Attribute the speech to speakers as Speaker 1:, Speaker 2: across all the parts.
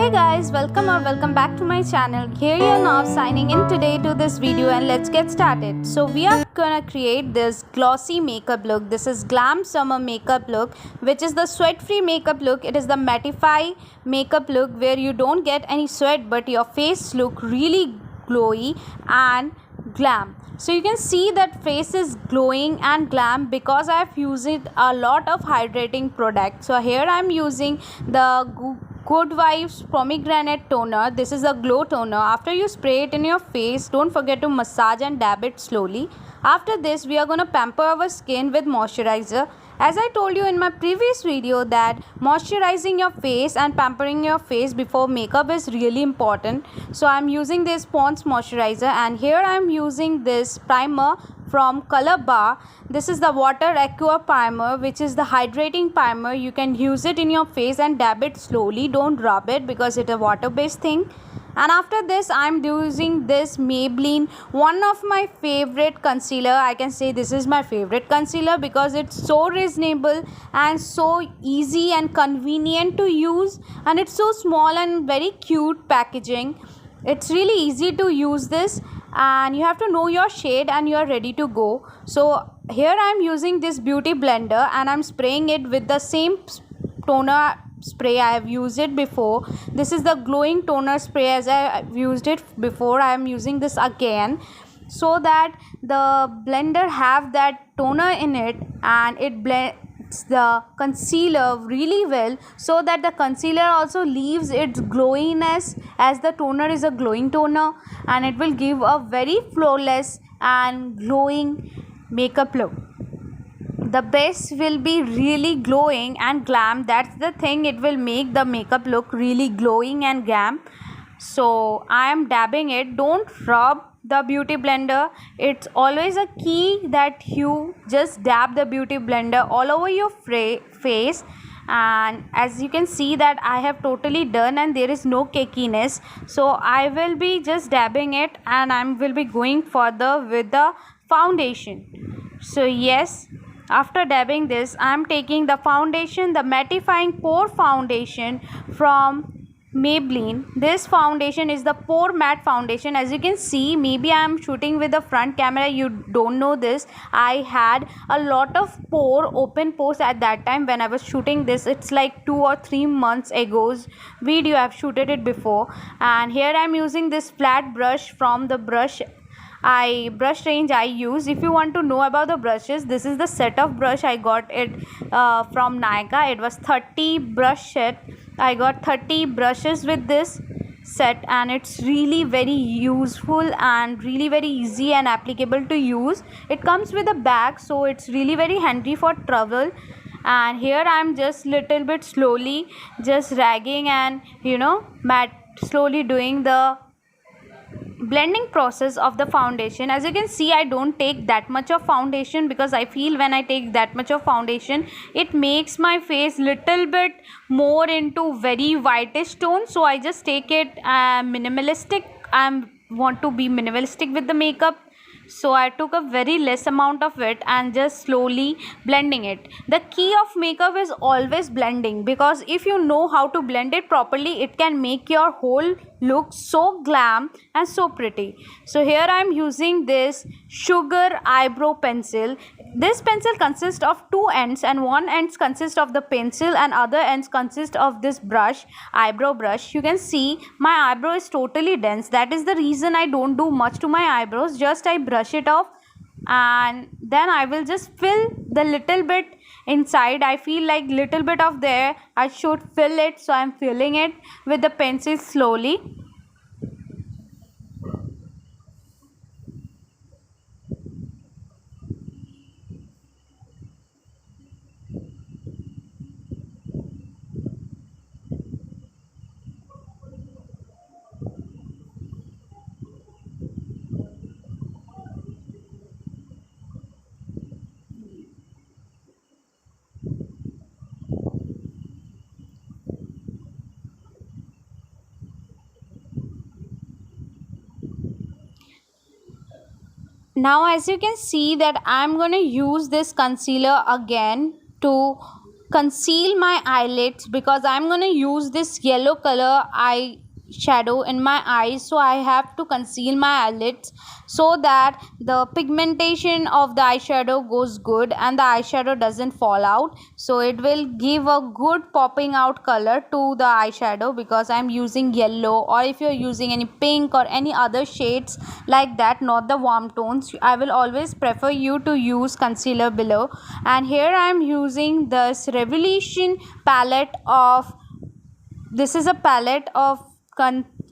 Speaker 1: Hey guys, welcome back to my channel. Here you are now signing in today to this video, and let's get started. So we are gonna create this glossy makeup look. This is glam summer makeup look, which is the sweat free makeup look. It is the mattify makeup look where you don't get any sweat but your face look really glowy and glam. So you can see that face is glowing and glam because I have used a lot of hydrating product. So here I am using the Good Vibes Pomegranate Toner. This is a glow toner. After you spray it in your face, don't forget to massage and dab it slowly. After this, we are going to pamper our skin with moisturizer. As I told you in my previous video that moisturizing your face and pampering your face before makeup is really important. So I am using this Pond's moisturizer, and here I am using this primer from Color Bar. This is the Water Aqua primer, which is the hydrating primer. You can use it in your face and dab it slowly. Don't rub it because it's a water based thing. And after this, I'm using this Maybelline, one of my favorite concealer. I can say this is my favorite concealer because it's so reasonable and so easy and convenient to use, and it's so small and very cute packaging. It's really easy to use this, and you have to know your shade and you are ready to go. So here I am using this beauty blender, and I'm spraying it with the same toner spray I have used it before. This is the glowing toner spray. As I used it before, I am using this again so that the blender have that toner in it, and it blends the concealer really well, so that the concealer also leaves its glowiness, as the toner is a glowing toner, and it will give a very flawless and glowing makeup look. The base will be really glowing and glam. That's the thing, it will make the makeup look really glowing and glam. So I am dabbing it. Don't rub the beauty blender. It's always a key that you just dab the beauty blender all over your face. And as you can see that I have totally done, and there is no cakiness. So I will be just dabbing it, and I will be going further with the foundation. So yes, after dabbing this, I am taking the foundation, the mattifying pore foundation from Maybelline. This foundation is the pore matte foundation. As you can see, maybe I am shooting with the front camera, you don't know this. I had a lot of open pores at that time when I was shooting this. It's like 2 or 3 months ago's video. I've shooted it before. And here I am using this flat brush from the brush range I use. If you want to know about the brushes, this is the set of brush. I got it from Nykaa. It was 30 brush set. I got 30 brushes with this set, and it's really very useful and really very easy and applicable to use. It comes with a bag, so it's really very handy for travel. And here I'm just little bit slowly just ragging and slowly doing the blending process of the foundation. As you can see, I don't take that much of foundation because I feel when I take that much of foundation, it makes my face little bit more into very whitish tone. So I just take it minimalistic. I want to be minimalistic with the makeup, so I took a very less amount of it and just slowly blending it. The key of makeup is always blending, because if you know how to blend it properly, it can make your whole look so glam and so pretty. So here I am using this Sugar eyebrow pencil. This pencil consists of two ends, and one end consists of the pencil and other ends consist of this brush, eyebrow brush. You can see my eyebrow is totally dense. That is the reason I don't do much to my eyebrows. Just I brush it off, and then I will just fill the little bit inside. I feel like little bit of there I should fill it, so I am filling it with the pencil slowly. Now as you can see that I'm going to use this concealer again to conceal my eyelids because I'm going to use this yellow color eye shadow in my eyes, so I have to conceal my eyelids so that the pigmentation of the eyeshadow goes good and the eyeshadow doesn't fall out. So it will give a good popping out color to the eyeshadow because I'm using yellow, or if you're using any pink or any other shades like that, not the warm tones, I will always prefer you to use concealer below. And here I'm using this Revolution palette of, this is a palette of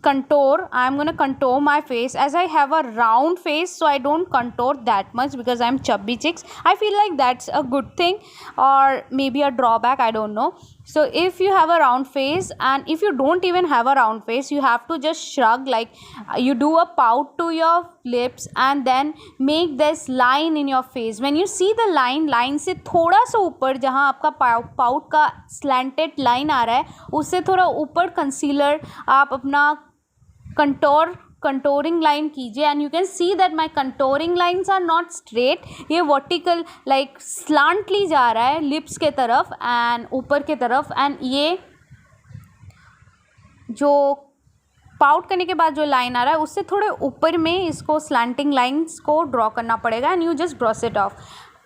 Speaker 1: contour. I'm going to contour my face as I have a round face, so I don't contour that much because I'm chubby chicks. I feel like that's a good thing or maybe a drawback, I don't know. So if you have a round face, and if you don't even have a round face, you have to just shrug, like you do a pout to your lips and then make this line in your face. When you see the line से थोड़ा सा ऊपर जहाँ आपका pout का slanted line आ रहा है, उससे थोड़ा ऊपर कंसीलर आप अपना कंटोरिंग लाइन कीजिए, and you can see that my contouring lines are not straight, ये वर्टिकल लाइक स्लांटली जा रहा है लिप्स के तरफ एंड ऊपर के तरफ, एंड ये जो पाउट करने के बाद जो लाइन आ रहा है उससे थोड़े ऊपर में इसको स्लैंटिंग लाइंस को ड्रॉ करना पड़ेगा, and you just brush it of.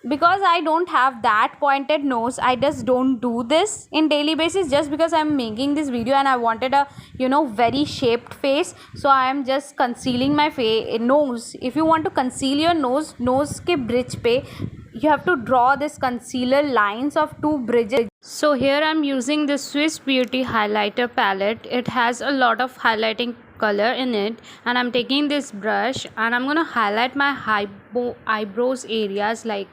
Speaker 1: Because I don't have that pointed nose, I just don't do this in daily basis, just because I'm making this video and I wanted a very shaped face, so I am just concealing my nose. If you want to conceal your nose ke bridge pe you have to draw this concealer lines of two bridges. So here I'm using this Swiss Beauty highlighter palette. It has a lot of highlighting color in it, and I'm taking this brush and I'm gonna highlight my eyebrows areas, like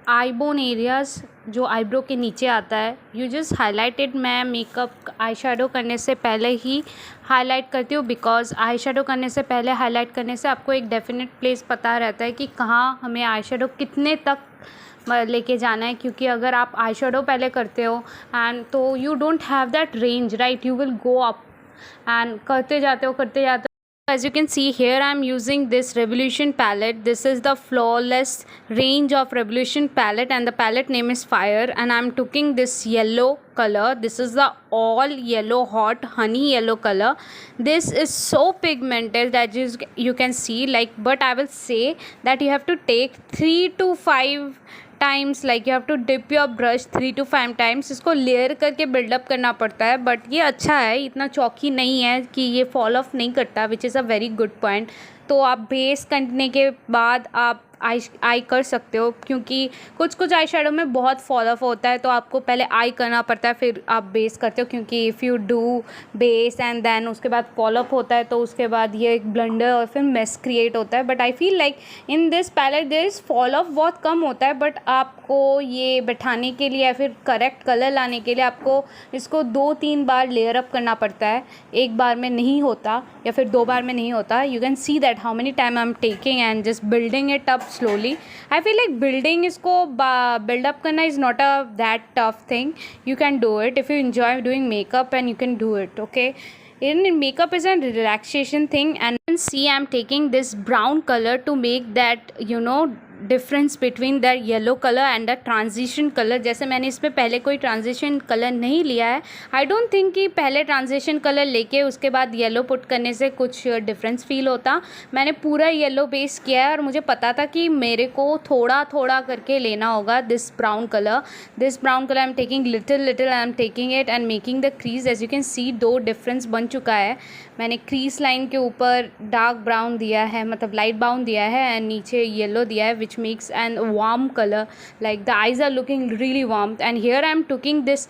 Speaker 1: eyebone areas जो eyebrow के नीचे आता है. You just highlighted. मैं makeup eye shadow करने से पहले ही highlight करती हूँ, बिकॉज आई शेडो करने से पहले हाईलाइट करने से आपको एक डेफिनेट प्लेस पता रहता है कि कहाँ हमें आई शेडो कितने तक लेके जाना है, क्योंकि अगर आप आई शेडो पहले करते हो एंड तो you don't have that range, right, you will go up and करते जाते हो. As you can see here, I'm using this Revolution palette. This is the flawless range of Revolution palette, and the palette name is Fire, and I'm taking this yellow color. This is the all yellow hot honey yellow color. This is so pigmented that you can see, like, but I will say that you have to take 3 to 5 times, like you have to dip your brush 3 to 5 times. इसको layer करके build up करना पड़ता है, but ये अच्छा है, इतना चौकी नहीं है कि ये फॉल ऑफ नहीं करता, which is a very good point. तो आप बेस करने के बाद आप आई कर सकते हो, क्योंकि कुछ आई शेडो में बहुत फॉल ऑफ होता है, तो आपको पहले आई करना पड़ता है फिर आप बेस करते हो, क्योंकि if you do base and then उसके बाद फॉल ऑफ होता है तो उसके बाद ये एक ब्लंडर और फिर मेस क्रिएट होता है. But I feel like in this palette there is fall off बहुत कम होता है, बट आपको ये बैठाने के लिए या फिर करेक्ट कलर लाने के लिए आपको इसको 2-3 बार लेयर अप करना पड़ता है, एक बार में नहीं होता या फिर 2 बार में नहीं होता. You can see that how many time I am taking and just building it up slowly. I feel like building इसको build up करना is not a that tough thing. You can do it if you enjoy doing makeup, and you can do it, okay. In makeup is a relaxation thing, and you can see I'm taking this brown color to make that difference between that yellow colour and the transition colour. जैसे मैंने इसमें पहले कोई transition colour नहीं लिया है. I don't think कि पहले ट्रांजिशन कलर लेके उसके बाद येलो पुट करने से कुछ डिफरेंस फील होता. मैंने पूरा येलो बेस किया है और मुझे पता था कि मेरे को थोड़ा थोड़ा करके लेना होगा. This brown colour I am taking little I am taking it and making the crease. As you can see 2 difference बन चुका है. मैंने क्रीज लाइन के ऊपर डार्क ब्राउन दिया है, मतलब लाइट ब्राउन दिया है, एंड नीचे येलो दिया है, which makes an warm color, like the eyes are looking really warm. And here I am taking this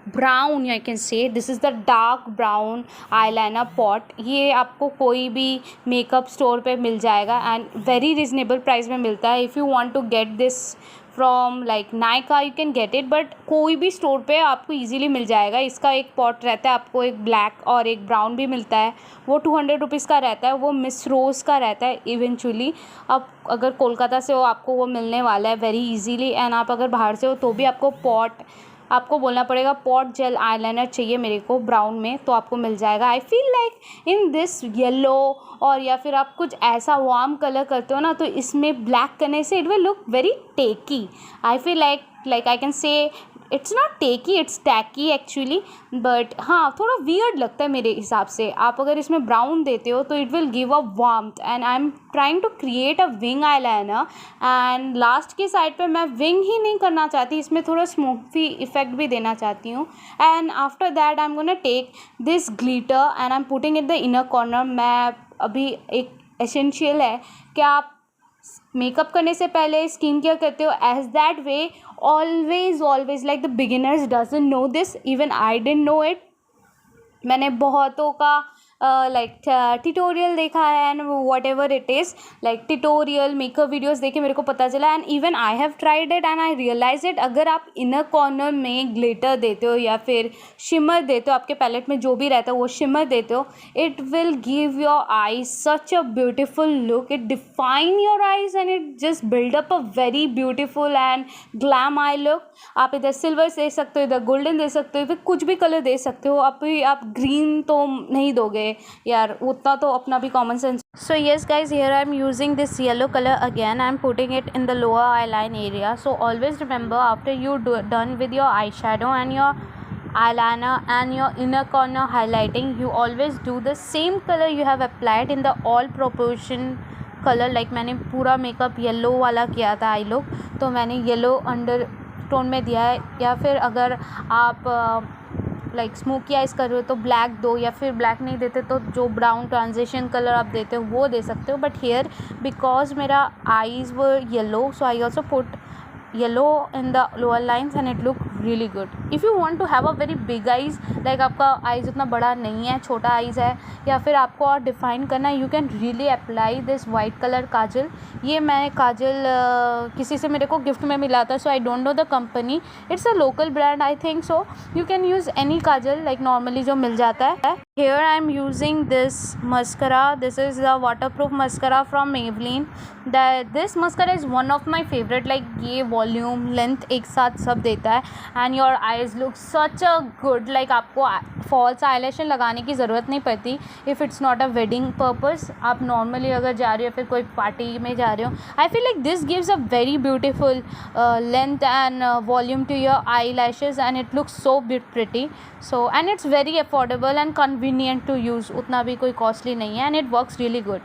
Speaker 1: brown, I can say this is the dark brown eyeliner pot. ये आपको कोई भी makeup store पे मिल जाएगा and very reasonable price में मिलता है. If you want to get this from like Nykaa you can get it, but कोई भी स्टोर पे आपको इजीली मिल जाएगा. इसका एक पॉट रहता है, आपको एक ब्लैक और एक ब्राउन भी मिलता है, वो 200 रुपीज़ का रहता है. वो मिस रोज़ का रहता है इवेंचुअली. अब अगर कोलकाता से हो आपको वो मिलने वाला है वेरी इजीली, एंड आप अगर बाहर से हो तो भी आपको बोलना पड़ेगा पॉट जेल आईलाइनर चाहिए मेरे को ब्राउन में, तो आपको मिल जाएगा. आई feel like in this yellow, और या फिर आप कुछ ऐसा वार्म कलर करते हो ना, तो इसमें ब्लैक करने से it will look very tacky. I feel like like I can say it's not tacky, it's tacky actually, but हाँ थोड़ा weird लगता है मेरे हिसाब से. आप अगर इसमें brown देते हो तो it will give a warmth, and I'm trying to create a wing eyeliner, and last की side पे मैं wing ही नहीं करना चाहती, इसमें थोड़ा smoky effect भी देना चाहती हूँ. And after that I'm gonna take this glitter and I'm putting it the inner corner. मैं अभी एक essential है कि आप मेकअप करने से पहले स्किन केयर करते हो, as that way always like the beginners doesn't know this, even I didn't know it. मैंने बहुतों का लाइक ट्यूटोरियल देखा है and whatever it is, like tutorial makeup videos देखे मेरे को पता चला, and even I have tried it and I realise it. अगर आप इनर कॉर्नर में ग्लिटर देते हो या फिर शिमर देते हो, आपके पैलेट में जो भी रहता है वो शिमर देते हो, it will give your eyes such a beautiful look. It define your eyes and it just build up a very beautiful and glam I look. आप इधर सिल्वर दे सकते हो, इधर गोल्डन दे सकते हो, फिर कुछ भी कलर दे सकते हो. आप ग्रीन तो नहीं दोगे यार, उतना तो अपना भी common sense. So yes guys, here I am using this yellow color again. I am putting it in the lower eyeline area. So always remember, after you done with your eyeshadow and your eyeliner and your inner corner highlighting, you always do the same color you have applied in the all proportion color. like मैंने पूरा makeup yellow वाला किया था I look, तो मैंने yellow under tone में दिया है. या फिर अगर आप लाइक स्मोकी आइज़ कर रहे हो तो ब्लैक दो, या फिर ब्लैक नहीं देते तो जो ब्राउन ट्रांजिशन कलर आप देते हो वो दे सकते हो. बट हेयर बिकॉज मेरा eyes were yellow, so I also put yellow in the lower lines and it look really good. If you want to have a very big eyes, like आपका eyes उतना बड़ा नहीं है, छोटा eyes है, या फिर आपको और डिफाइन करना है, you can really apply this white colour kajal. ये मैं काजल किसी से मेरे को गिफ्ट में मिला था, so I don't know the company, it's a local brand I think. So you can use any kajal like normally जो मिल जाता है. Here I am using this mascara. This is the waterproof mascara from Maybelline. This mascara is one of my favorite. Like ये volume, length एक साथ सब देता है, and your eyes look such a good. Like आपको false eyelash लगाने की ज़रूरत नहीं पड़ती if it's not a wedding purpose. आप normally अगर जा रहे हो फिर कोई party में जा रहे हो, I feel like this gives a very beautiful length and volume to your eyelashes, and it looks so pretty. So and it's very affordable and convenient to use. उतना भी कोई costly नहीं है, and it works really good.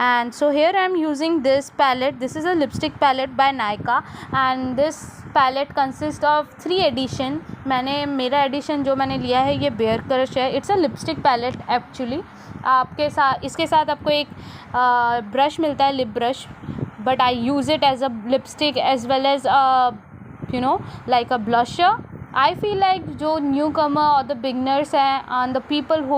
Speaker 1: And so here I am using this palette. This is a lipstick palette by Nykaa, and this palette consists of 3 edition. मेरा edition जो मैंने लिया है ये Bare Crush है. It's a lipstick palette actually. आपके साथ इसके साथ आपको एक ब्रश मिलता है, lip brush, but I use it as a lipstick as well as like a blusher. I feel like जो newcomer or the beginners हैं and the people who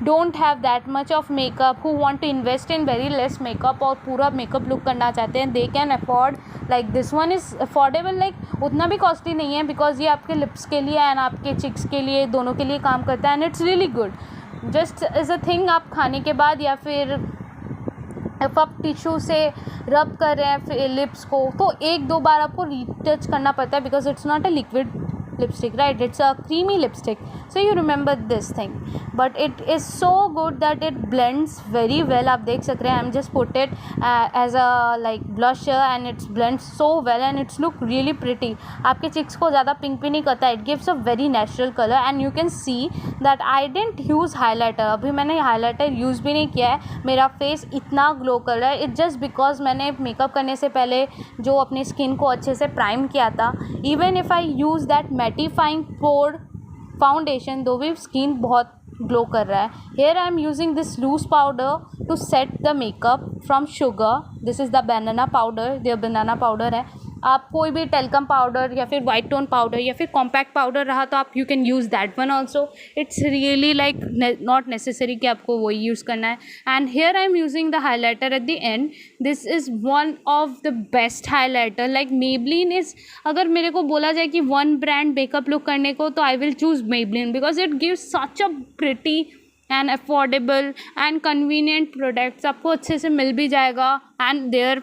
Speaker 1: don't have that much of makeup, who want to invest in very less makeup और पूरा makeup look करना चाहते हैं, they can afford. like this one is affordable, like उतना भी costly नहीं है, because ये आपके lips के लिए and आपके cheeks के लिए दोनों के लिए काम करता है, and it's really good. just as a thing, आप खाने के बाद या फिर if आप टिश्यू से रब कर रहे हैं लिप्स को, तो 1-2 बार आपको रीटच करना पड़ता है, because it's not a liquid lipstick, right? It's a creamy lipstick, so you remember this thing. But it is so good that it blends very well. आप देख सकते हैं, I'm just put it as a like blusher and it blends so well and it's look really pretty. आपके cheeks को ज़्यादा pink भी नहीं करता, it gives a very natural color. And you can see that I didn't use highlighter. अभी मैंने highlighter use भी नहीं किया है, मेरा face इतना ग्लो कर रहा है. It just because मैंने मेकअप करने से पहले जो अपनी स्किन को अच्छे से प्राइम किया था. Even if I use that mattifying pore foundation, दो भी स्किन बहुत ग्लो कर रहा है. Here I am using this loose powder to set the makeup from Sugar. This is the banana powder, ये बनाना पाउडर है. आप कोई भी टेल्कम पाउडर या फिर वाइट टोन पाउडर या फिर कॉम्पैक्ट पाउडर रहा तो आप you can use that one also. It's really like not necessary कि आपको वही यूज़ करना है. And hair I am using the highlighter at the end. This is one of the best highlighter. Like Maybelline is, अगर मेरे को बोला जाए कि वन ब्रांड मेकअप लुक करने को, तो I will choose Maybelline because it gives such a pretty and affordable and convenient products. आपको अच्छे से मिल भी जाएगा, and there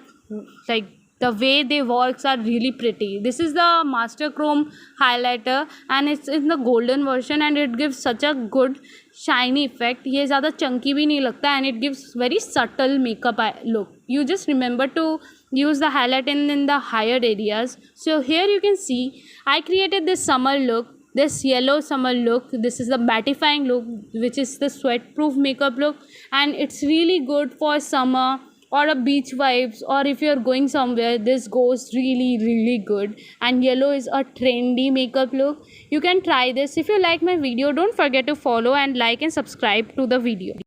Speaker 1: like the way they works are really pretty. This is the Master Chrome highlighter and it's in the golden version and it gives such a good shiny effect. ये ज़्यादा chunky भी नहीं लगता and it gives very subtle makeup look. You just remember to use the highlight in the higher areas. So here you can see I created this summer look, this yellow summer look. This is the mattifying look, which is the sweat proof makeup look, and it's really good for summer or a beach vibes, or if you're going somewhere, this goes really good. And yellow is a trendy makeup look. You can try this. If you like my video, don't forget to follow and like and subscribe to the video.